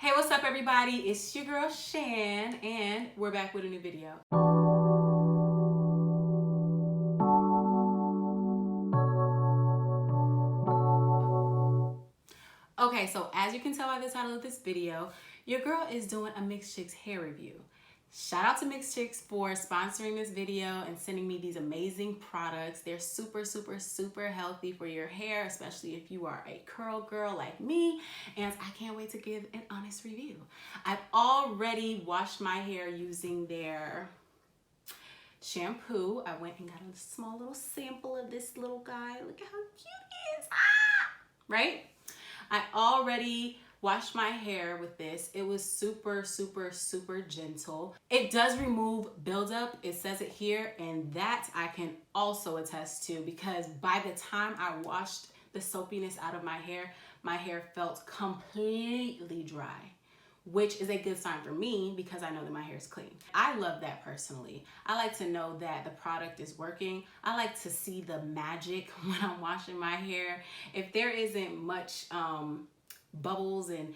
Hey, what's up everybody? It's your girl Shan and we're back with a new video. Okay, so as you can tell by the title of this video, your girl is doing a Mixed Chicks hair review. Shout out to Mixed Chicks for sponsoring this video and sending me these amazing products. They're super healthy for your hair, especially if you are a curl girl like me, and I can't wait to give an honest review. I've already washed my hair using their shampoo. I went and got a small little sample of this little guy. Look at how cute he is. Ah! Right? I already washed my hair with this. It was super gentle. It does remove buildup. It says it here, and that I can also attest to, because by the time I washed the soapiness out of my hair felt completely dry, which is a good sign for me because I know that my hair is clean. I love that personally. I like to know that the product is working. I like to see the magic when I'm washing my hair. If there isn't much bubbles and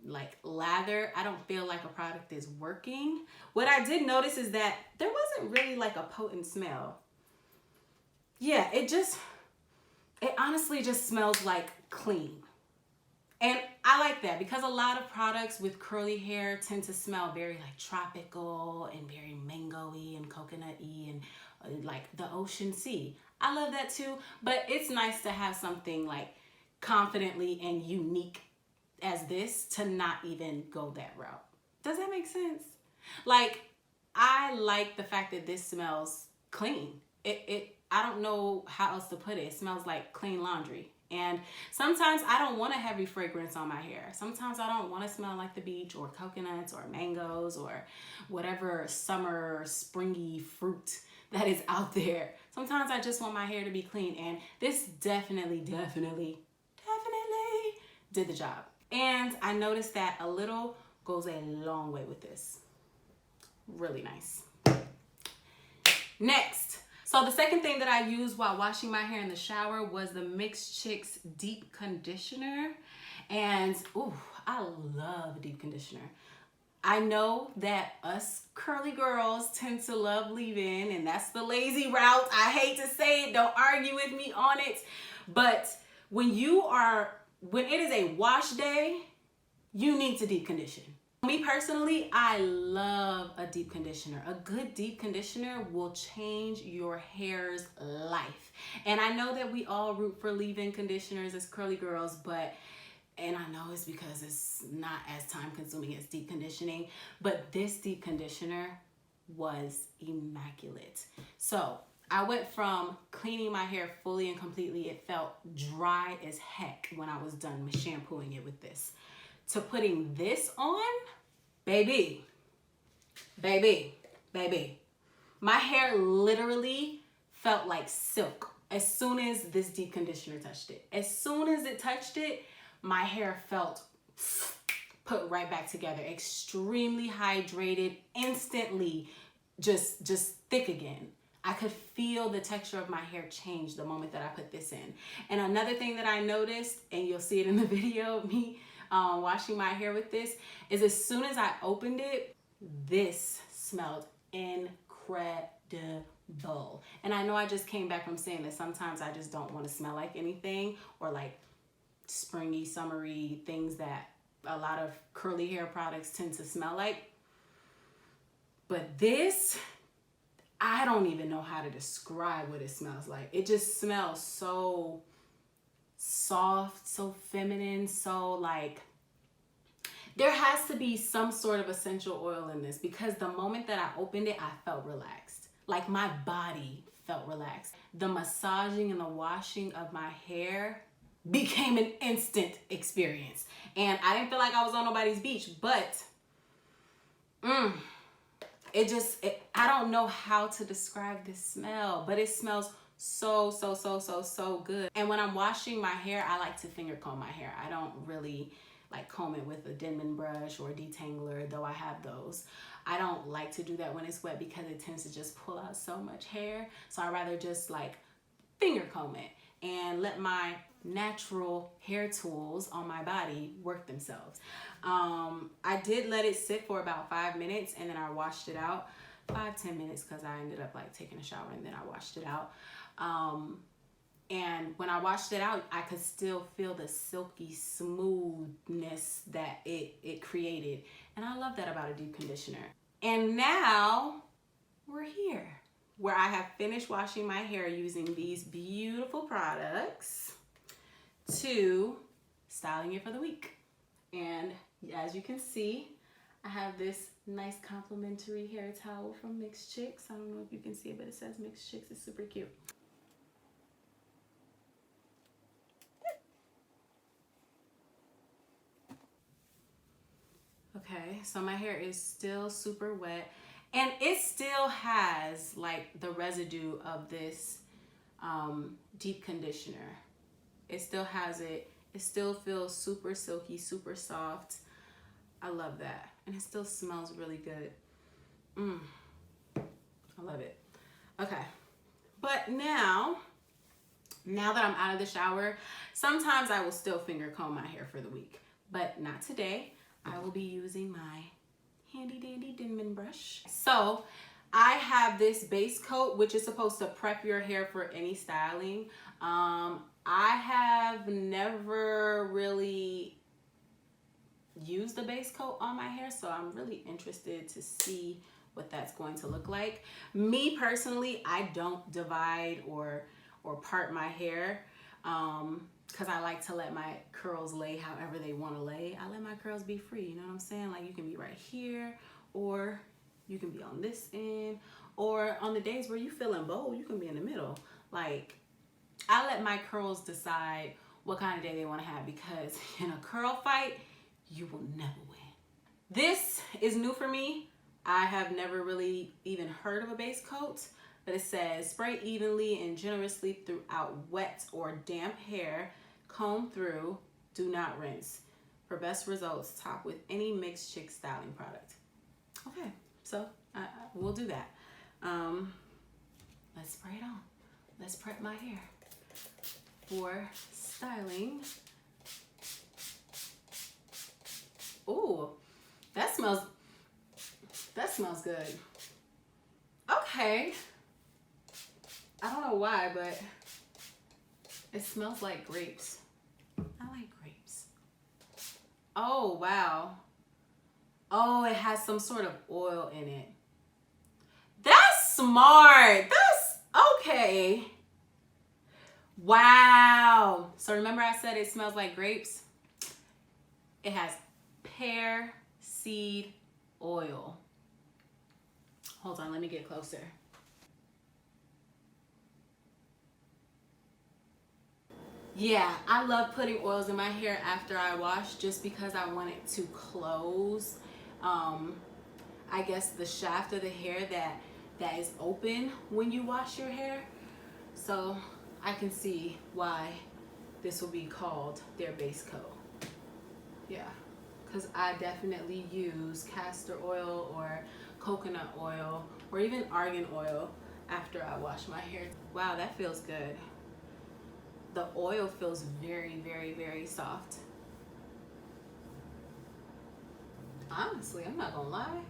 like lather, I don't feel like a product is working. What I did notice is that there wasn't really like a potent smell. Yeah, it honestly just smells like clean. And I like that because a lot of products with curly hair tend to smell very like tropical and very mango-y and coconut-y and like the ocean sea. I love that too, but it's nice to have something like confidently and unique as this to not even go that route. Does that make sense? Like, I like the fact that this smells clean. I don't know how else to put it. It smells like clean laundry. And sometimes I don't want a heavy fragrance on my hair. Sometimes I don't want to smell like the beach or coconuts or mangoes or whatever summer springy fruit that is out there. Sometimes I just want my hair to be clean, and this definitely did the job. And I noticed that a little goes a long way with this. Really nice. Next. So the second thing that I used while washing my hair in the shower was the Mixed Chicks Deep Conditioner. And ooh, I love deep conditioner. I know that us curly girls tend to love leave-in, and that's the lazy route. I hate to say it, don't argue with me on it. But when it is a wash day, you need to deep condition. Me personally, I love a deep conditioner. A good deep conditioner will change your hair's life. And I know that we all root for leave-in conditioners as curly girls, and I know it's because it's not as time consuming as deep conditioning, but this deep conditioner was immaculate. So I went from cleaning my hair fully and completely, it felt dry as heck when I was done shampooing it with this, to putting this on, baby. My hair literally felt like silk as soon as this deep conditioner touched it. As soon as it touched it, my hair felt put right back together, extremely hydrated, instantly just thick again. I could feel the texture of my hair change the moment that I put this in. And another thing that I noticed, and you'll see it in the video of me washing my hair with this, is as soon as I opened it, this smelled incredible. And I know I just came back from saying that sometimes I just don't want to smell like anything, or like springy, summery things that a lot of curly hair products tend to smell like. But this, I don't even know how to describe what it smells like. It just smells so soft, so feminine, so like there has to be some sort of essential oil in this, because the moment that I opened it, I felt relaxed. Like my body felt relaxed. The massaging and the washing of my hair became an instant experience. And I didn't feel like I was on nobody's beach, but I don't know how to describe this smell, but it smells so good. And when I'm washing my hair, I like to finger comb my hair. I don't really like comb it with a Denman brush or a detangler, though I have those. I don't like to do that when it's wet because it tends to just pull out so much hair. So I rather just like finger comb it and let my natural hair tools on my body work themselves. I did let it sit for about 5 minutes and then I washed it out. 5-10 minutes because I ended up like taking a shower and then I washed it out. And when I washed it out, I could still feel the silky smoothness that it created. And I love that about a deep conditioner. And now we're here where I have finished washing my hair using these beautiful products to styling it for the week. And as you can see, I have this nice complimentary hair towel from Mixed Chicks. I don't know if you can see it, but it says Mixed Chicks. It's super cute. Okay, so my hair is still super wet and it still has like the residue of this deep conditioner. It still has it. It still feels super silky, super soft. I love that. And it still smells really good. I love it. Okay, but now that I'm out of the shower, sometimes I will still finger comb my hair for the week, but not today. I will be using my handy dandy Denman brush. So I have this base coat, which is supposed to prep your hair for any styling. I have never really used the base coat on my hair, so I'm really interested to see what that's going to look like. Me personally, I don't divide or part my hair. Because I like to let my curls lay however they want to lay. I let my curls be free, you know what I'm saying? Like you can be right here, or you can be on this end, or on the days where you feeling bold, you can be in the middle. Like I let my curls decide what kind of day they want to have, because in a curl fight, you will never win. This is new for me. I have never really even heard of a base coat. But it says spray evenly and generously throughout wet or damp hair, comb through, do not rinse. For best results, top with any Mixed Chick styling product. Okay, so we'll do that. Let's spray it on. Let's prep my hair for styling. Ooh, that smells good. Okay. I don't know why, but it smells like grapes. I like grapes. Oh, wow. Oh, it has some sort of oil in it. That's smart. That's okay. Wow. So remember I said it smells like grapes? It has pear seed oil. Hold on, let me get closer. Yeah, I love putting oils in my hair after I wash just because I want it to close. I guess the shaft of the hair that is open when you wash your hair. So I can see why this will be called their base coat. Yeah, because I definitely use castor oil or coconut oil or even argan oil after I wash my hair. Wow, that feels good. The oil feels very, very, very soft. Honestly, I'm not gonna lie.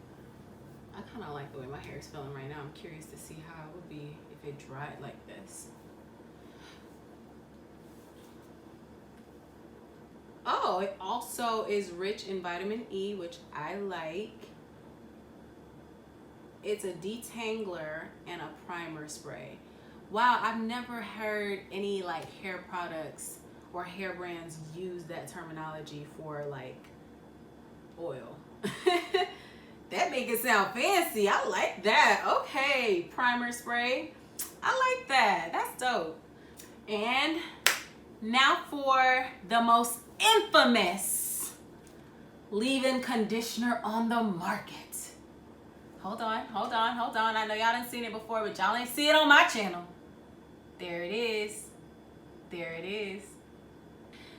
I kind of like the way my hair is feeling right now. I'm curious to see how it would be if it dried like this. Oh, it also is rich in vitamin E, which I like. It's a detangler and a primer spray. Wow, I've never heard any like hair products or hair brands use that terminology for like oil. That make it sound fancy. I like that. Okay, primer spray. I like that. That's dope. And now for the most infamous leave-in conditioner on the market. Hold on. I know y'all done seen it before, but y'all ain't see it on my channel. There it is.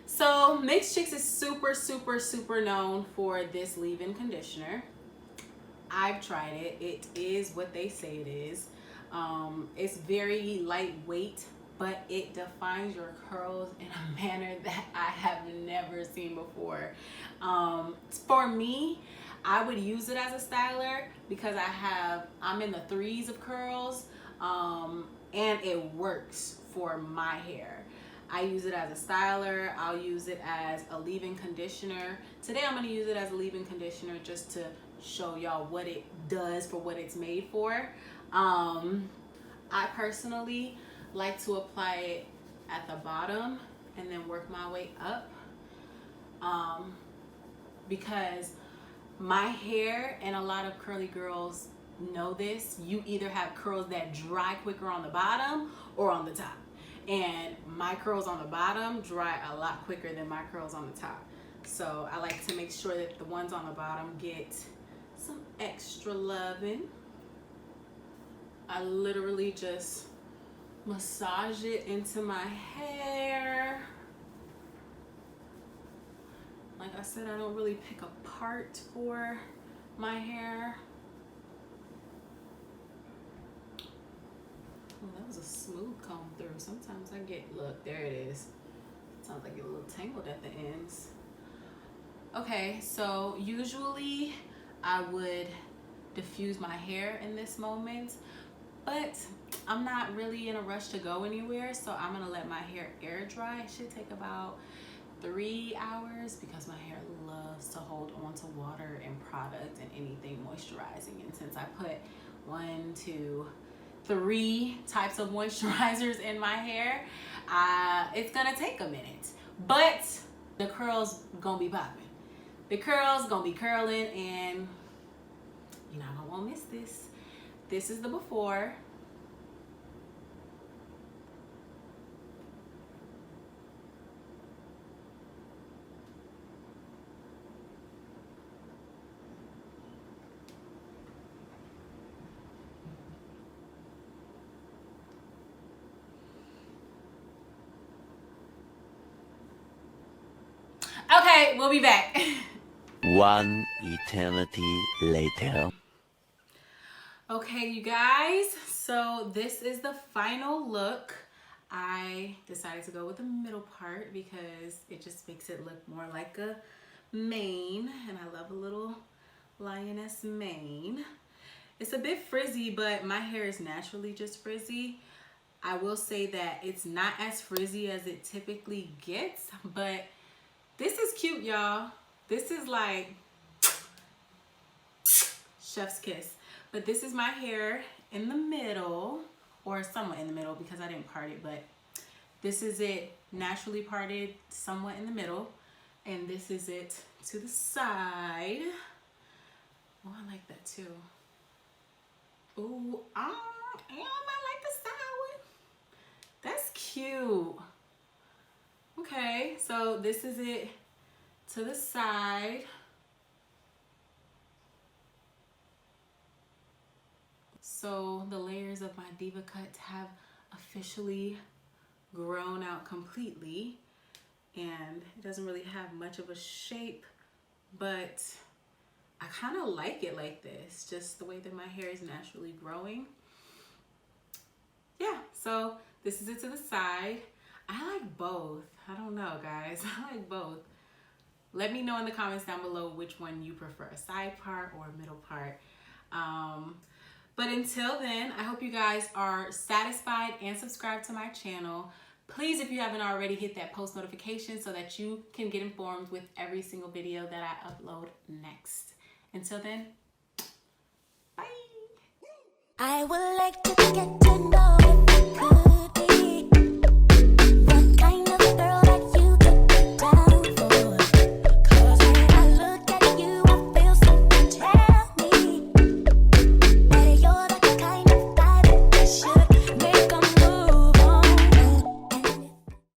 So Mixed Chicks is super, super, super known for this leave-in conditioner. I've tried it. It is what they say it is. It's very lightweight but it defines your curls in a manner that I have never seen before. For me, I would use it as a styler because I'm in the 3s of curls, and it works for my hair. I use it as a styler. I'll use it as a leave-in conditioner. Today I'm gonna use it as a leave-in conditioner just to show y'all what it does for what it's made for. I personally like to apply it at the bottom and then work my way up, because my hair, and a lot of curly girls know this, you either have curls that dry quicker on the bottom or on the top. And my curls on the bottom dry a lot quicker than my curls on the top. So I like to make sure that the ones on the bottom get some extra loving. I literally just massage it into my hair. Like I said, I don't really pick a part for my hair. Oh, that was a smooth comb through. Sometimes I get, look, there it is. Sounds like you're a little tangled at the ends. Okay, so usually I would diffuse my hair in this moment, but I'm not really in a rush to go anywhere, so I'm gonna let my hair air dry. It should take about 3 hours because my hair loves to hold on to water and product and anything moisturizing. And since I put 1, 2, 3 types of moisturizers in my hair, it's gonna take a minute, but the curls gonna be popping. The curls gonna be curling, and you're not gonna wanna miss this. This is the before. Okay, we'll be back. One eternity later. Okay, you guys, so this is the final look. I decided to go with the middle part because it just makes it look more like a mane, and I love a little lioness mane. It's a bit frizzy, but my hair is naturally just frizzy. I will say that it's not as frizzy as it typically gets, but this is cute, y'all. This is like chef's kiss. But this is my hair in the middle, or somewhat in the middle because I didn't part it, but this is it naturally parted somewhat in the middle, and this is it to the side. Oh, I like that too. Ooh, I like the side one. That's cute. Okay, so this is it to the side. So the layers of my Diva Cut have officially grown out completely, and it doesn't really have much of a shape, but I kind of like it like this, just the way that my hair is naturally growing. Yeah, so this is it to the side. I like both. I don't know, guys. I like both. Let me know in the comments down below which one you prefer, a side part or a middle part. But until then, I hope you guys are satisfied and subscribed to my channel. Please, if you haven't already, hit that post notification so that you can get informed with every single video that I upload next. Until then, bye. I would like to get